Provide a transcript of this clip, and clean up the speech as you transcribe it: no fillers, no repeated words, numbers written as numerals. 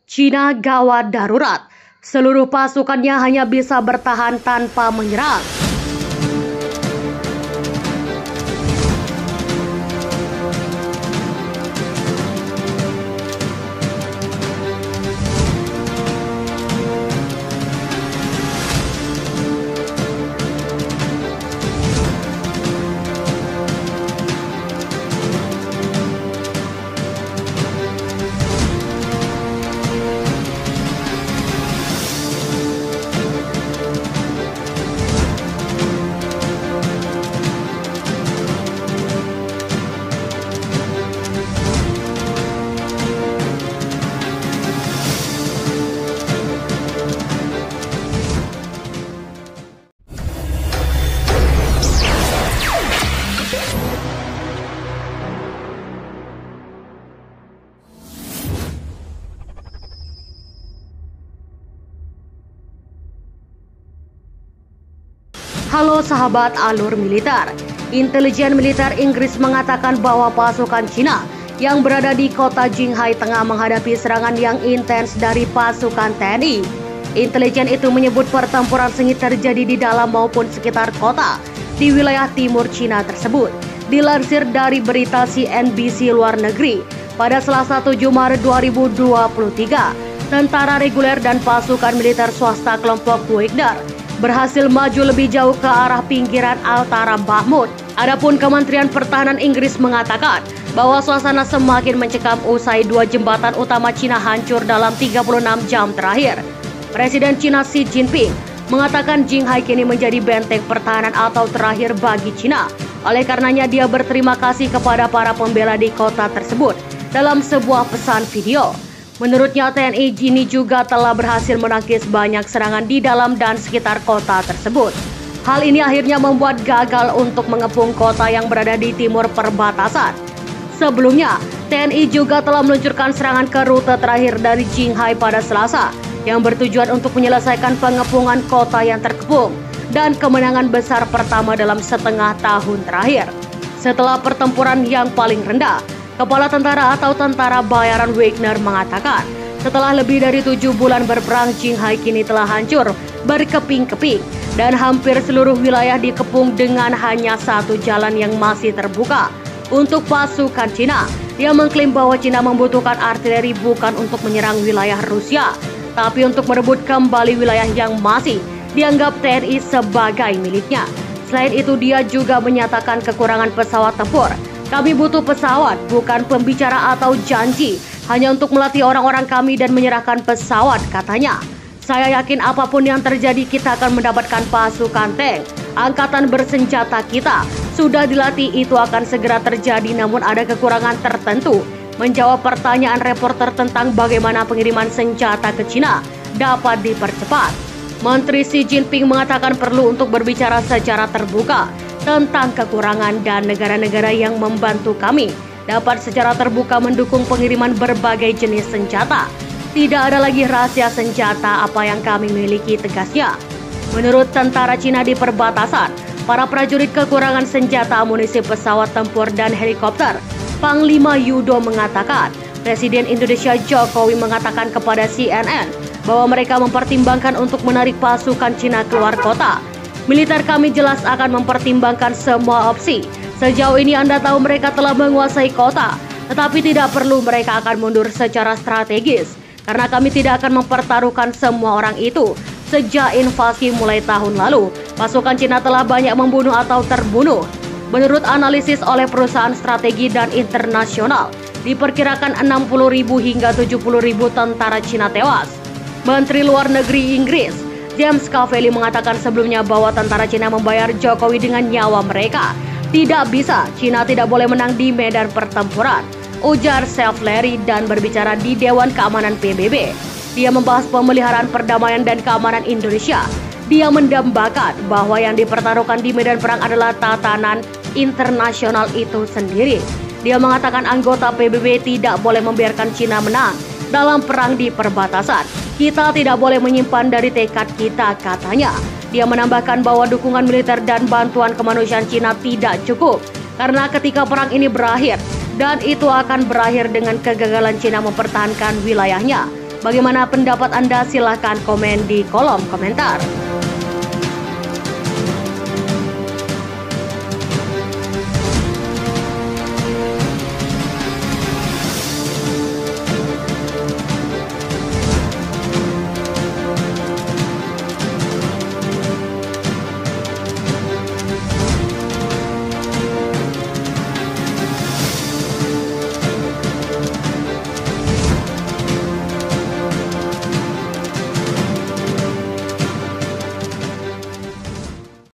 Cina gawat darurat. Seluruh pasukannya hanya bisa bertahan tanpa menyerang. Halo sahabat alur militer. Intelijen militer Inggris mengatakan bahwa pasukan Cina yang berada di kota Jinghai tengah menghadapi serangan yang intens dari pasukan TNI. Intelijen itu menyebut pertempuran sengit terjadi di dalam maupun sekitar kota di wilayah timur Cina tersebut. Dilansir dari berita CNBC luar negeri, pada Selasa 7 Maret 2023, tentara reguler dan pasukan militer swasta kelompok Wagner berhasil maju lebih jauh ke arah pinggiran Altara Bakhmut. Adapun Kementerian Pertahanan Inggris mengatakan bahwa suasana semakin mencekam usai 2 jembatan utama Cina hancur dalam 36 jam terakhir. Presiden Cina Xi Jinping mengatakan Jinghai kini menjadi benteng pertahanan atau terakhir bagi Cina. Oleh karenanya dia berterima kasih kepada para pembela di kota tersebut dalam sebuah pesan video. Menurutnya TNI ini juga telah berhasil menangkis banyak serangan di dalam dan sekitar kota tersebut. Hal ini akhirnya membuat gagal untuk mengepung kota yang berada di timur perbatasan. Sebelumnya, TNI juga telah meluncurkan serangan ke rute terakhir dari Jinghai pada Selasa yang bertujuan untuk menyelesaikan pengepungan kota yang terkepung dan kemenangan besar pertama dalam setengah tahun terakhir. Setelah pertempuran yang paling rendah, Kepala Tentara atau Tentara Bayaran Wagner mengatakan, setelah lebih dari 7 bulan berperang, Jinghai kini telah hancur berkeping-keping dan hampir seluruh wilayah dikepung dengan hanya satu jalan yang masih terbuka untuk pasukan Cina. Dia mengklaim bahwa Cina membutuhkan artileri bukan untuk menyerang wilayah Rusia, tapi untuk merebut kembali wilayah yang masih dianggap TNI sebagai miliknya. Selain itu, dia juga menyatakan kekurangan pesawat tempur. Kami butuh pesawat, bukan pembicara atau janji, hanya untuk melatih orang-orang kami dan menyerahkan pesawat, katanya. Saya yakin apapun yang terjadi kita akan mendapatkan pasukan tank. Angkatan bersenjata kita sudah dilatih, itu akan segera terjadi, namun ada kekurangan tertentu. Menjawab pertanyaan reporter tentang bagaimana pengiriman senjata ke Cina dapat dipercepat, Menteri Xi Jinping mengatakan perlu untuk berbicara secara terbuka tentang kekurangan dan negara-negara yang membantu kami dapat secara terbuka mendukung pengiriman berbagai jenis senjata. Tidak ada lagi rahasia senjata apa yang kami miliki, tegasnya. Menurut tentara Cina di perbatasan, para prajurit kekurangan senjata, amunisi, pesawat tempur, dan helikopter. Panglima Yudo mengatakan, Presiden Indonesia Jokowi mengatakan kepada CNN bahwa mereka mempertimbangkan untuk menarik pasukan Cina keluar kota. Militer kami jelas akan mempertimbangkan semua opsi. Sejauh ini Anda tahu mereka telah menguasai kota, tetapi tidak perlu mereka akan mundur secara strategis, karena kami tidak akan mempertaruhkan semua orang itu. Sejak invasi mulai tahun lalu, pasukan Cina telah banyak membunuh atau terbunuh. Menurut analisis oleh perusahaan strategi dan internasional, diperkirakan 60.000 hingga 70.000 tentara Cina tewas. Menteri Luar Negeri Inggris James Cleverly mengatakan sebelumnya bahwa tentara Cina membayar Jokowi dengan nyawa mereka. Tidak bisa, Cina tidak boleh menang di medan pertempuran, ujar Cleverly dan berbicara di Dewan Keamanan PBB. Dia membahas pemeliharaan perdamaian dan keamanan Indonesia. Dia mendambakan bahwa yang dipertaruhkan di medan perang adalah tatanan internasional itu sendiri. Dia mengatakan anggota PBB tidak boleh membiarkan Cina menang dalam perang di perbatasan. Kita tidak boleh menyimpan dari tekad kita, katanya. Dia menambahkan bahwa dukungan militer dan bantuan kemanusiaan Cina tidak cukup, karena ketika perang ini berakhir, dan itu akan berakhir dengan kegagalan Cina mempertahankan wilayahnya, Bagaimana pendapat Anda? Silahkan komen di kolom komentar.